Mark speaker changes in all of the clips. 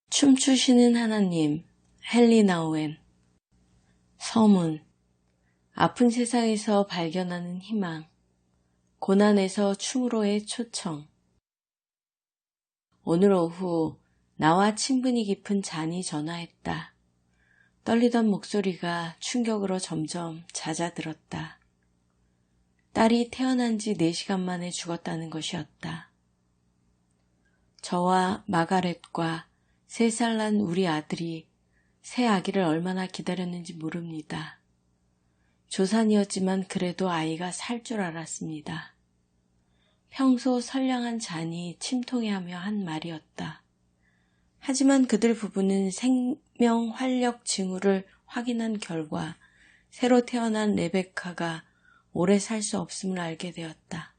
Speaker 1: 춤추시는 하나님, 헨리 나우엔. 서문. 아픈 세상에서 발견하는 희망. 고난에서 춤으로의 초청. 오늘 오후 나와 친분이 깊은 잔이 전화했다. 떨리던 목소리가 충격으로 점점 잦아들었다. 딸이 태어난 지 4시간 만에 죽었다는 것이었다. 저와 마가렛과 3살 난 우리 아들이 새 아기를 얼마나 기다렸는지 모릅니다. 조산이었지만 그래도 아이가 살 줄 알았습니다. 평소 선량한 잔이 침통해하며 한 말이었다. 하지만 그들 부부는 생명 활력 징후를 확인한 결과 새로 태어난 레베카가 오래 살 수 없음을 알게 되었다.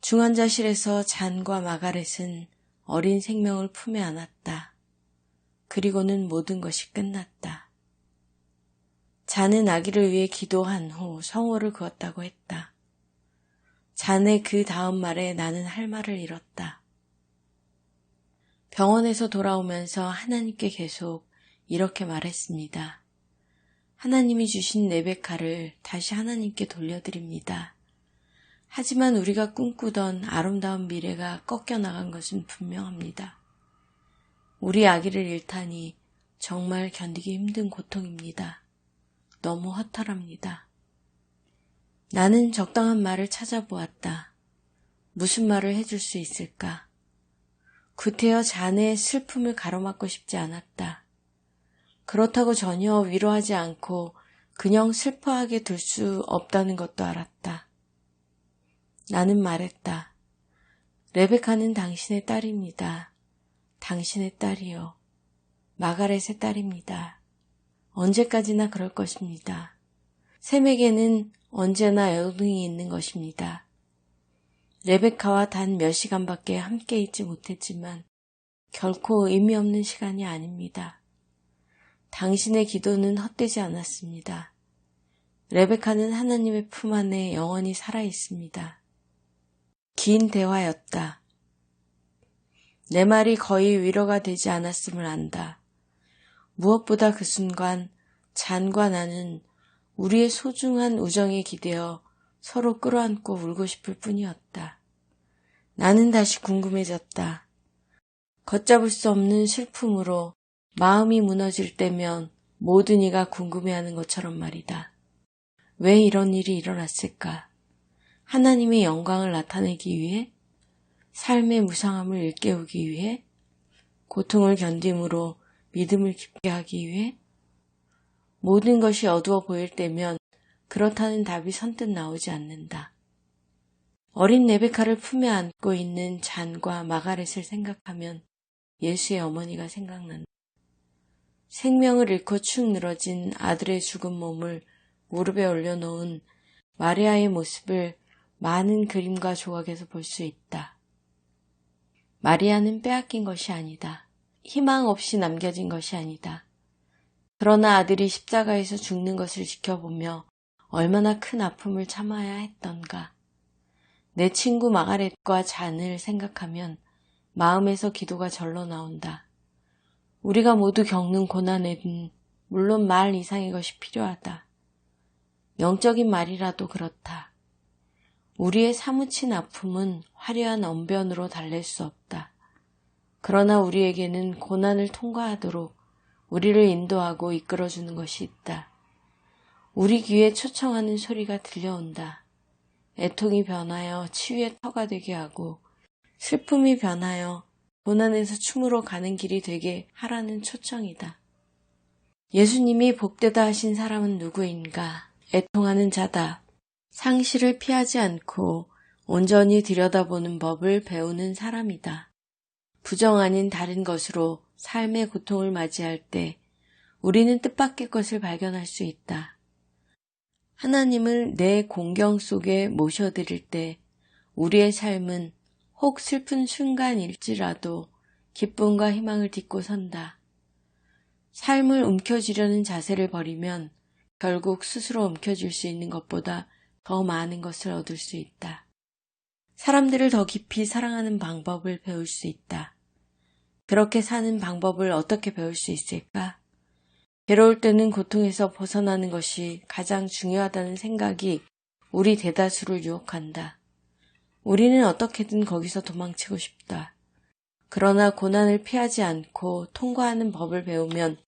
Speaker 1: 중환자실에서 잔과 마가렛은 어린 생명을 품에 안았다. 그리고는 모든 것이 끝났다. 잔은 아기를 위해 기도한 후 성호를 그었다고 했다. 잔의 그 다음 말에 나는 할 말을 잃었다. 병원에서 돌아오면서 하나님께 계속 이렇게 말했습니다. 하나님이 주신 레베카를 다시 하나님께 돌려드립니다. 하지만 우리가 꿈꾸던 아름다운 미래가 꺾여나간 것은 분명합니다. 우리 아기를 잃다니 정말 견디기 힘든 고통입니다. 너무 허탈합니다. 나는 적당한 말을 찾아보았다. 무슨 말을 해줄 수 있을까? 구태여 잔의 슬픔을 가로막고 싶지 않았다. 그렇다고 전혀 위로하지 않고 그냥 슬퍼하게 둘 수 없다는 것도 알았다. 나는 말했다. 레베카는 당신의 딸입니다. 당신의 딸이요. 마가렛의 딸입니다. 언제까지나 그럴 것입니다. 셈에게는 언제나 애동이 있는 것입니다. 레베카와 단 몇 시간밖에 함께 있지 못했지만 결코 의미 없는 시간이 아닙니다. 당신의 기도는 헛되지 않았습니다. 레베카는 하나님의 품 안에 영원히 살아 있습니다. 긴 대화였다. 내 말이 거의 위로가 되지 않았음을 안다. 무엇보다 그 순간 잔과 나는 우리의 소중한 우정에 기대어 서로 끌어안고 울고 싶을 뿐이었다. 나는 다시 궁금해졌다. 걷잡을 수 없는 슬픔으로 마음이 무너질 때면 모든 이가 궁금해하는 것처럼 말이다. 왜 이런 일이 일어났을까? 하나님의 영광을 나타내기 위해? 삶의 무상함을 일깨우기 위해? 고통을 견딤으로 믿음을 깊게 하기 위해? 모든 것이 어두워 보일 때면 그렇다는 답이 선뜻 나오지 않는다. 어린 레베카를 품에 안고 있는 잔과 마가렛을 생각하면 예수의 어머니가 생각난다. 생명을 잃고 축 늘어진 아들의 죽은 몸을 무릎에 올려놓은 마리아의 모습을 많은 그림과 조각에서 볼 수 있다. 마리아는 빼앗긴 것이 아니다. 희망 없이 남겨진 것이 아니다. 그러나 아들이 십자가에서 죽는 것을 지켜보며 얼마나 큰 아픔을 참아야 했던가. 내 친구 마가렛과 잔을 생각하면 마음에서 기도가 절로 나온다. 우리가 모두 겪는 고난에는 물론 말 이상의 것이 필요하다. 영적인 말이라도 그렇다. 우리의 사무친 아픔은 화려한 언변으로 달랠 수 없다. 그러나 우리에게는 고난을 통과하도록 우리를 인도하고 이끌어주는 것이 있다. 우리 귀에 초청하는 소리가 들려온다. 애통이 변하여 치유의 터가 되게 하고 슬픔이 변하여 고난에서 춤으로 가는 길이 되게 하라는 초청이다. 예수님이 복되다 하신 사람은 누구인가? 애통하는 자다. 상실을 피하지 않고 온전히 들여다보는 법을 배우는 사람이다. 부정 아닌 다른 것으로 삶의 고통을 맞이할 때 우리는 뜻밖의 것을 발견할 수 있다. 하나님을 내 공경 속에 모셔드릴 때 우리의 삶은 혹 슬픈 순간일지라도 기쁨과 희망을 딛고 선다. 삶을 움켜쥐려는 자세를 버리면 결국 스스로 움켜쥘 수 있는 것보다 더 많은 것을 얻을 수 있다. 사람들을 더 깊이 사랑하는 방법을 배울 수 있다. 그렇게 사는 방법을 어떻게 배울 수 있을까? 괴로울 때는 고통에서 벗어나는 것이 가장 중요하다는 생각이 우리 대다수를 유혹한다. 우리는 어떻게든 거기서 도망치고 싶다. 그러나 고난을 피하지 않고 통과하는 법을 배우면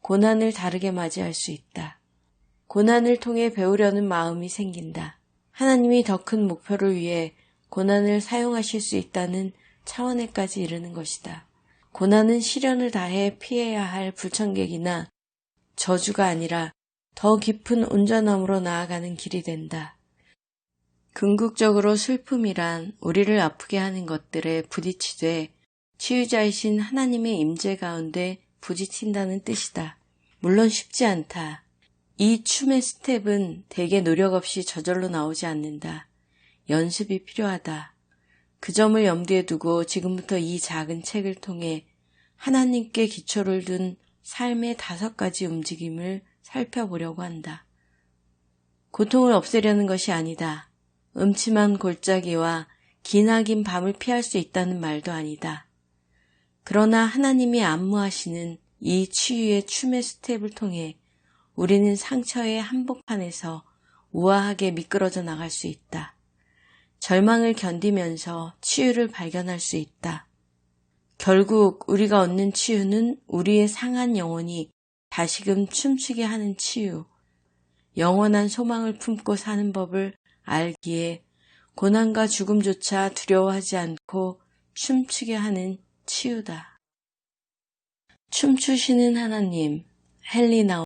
Speaker 1: 고난을 다르게 맞이할 수 있다. 고난을 통해 배우려는 마음이 생긴다. 하나님이 더 큰 목표를 위해 고난을 사용하실 수 있다는 차원에까지 이르는 것이다. 고난은 시련을 다해 피해야 할 불청객이나 저주가 아니라 더 깊은 온전함으로 나아가는 길이 된다. 궁극적으로 슬픔이란 우리를 아프게 하는 것들에 부딪히되 치유자이신 하나님의 임재 가운데 부딪힌다는 뜻이다. 물론 쉽지 않다. 이 춤의 스텝은 대개 노력 없이 저절로 나오지 않는다. 연습이 필요하다. 그 점을 염두에 두고 지금부터 이 작은 책을 통해 하나님께 기초를 둔 삶의 5가지 움직임을 살펴보려고 한다. 고통을 없애려는 것이 아니다. 음침한 골짜기와 기나긴 밤을 피할 수 있다는 말도 아니다. 그러나 하나님이 안무하시는 이 치유의 춤의 스텝을 통해 우리는 상처의 한복판에서 우아하게 미끄러져 나갈 수 있다. 절망을 견디면서 치유를 발견할 수 있다. 결국 우리가 얻는 치유는 우리의 상한 영혼이 다시금 춤추게 하는 치유, 영원한 소망을 품고 사는 법을 알기에 고난과 죽음조차 두려워하지 않고 춤추게 하는 치유다. 춤추시는 하나님, 헨리 나우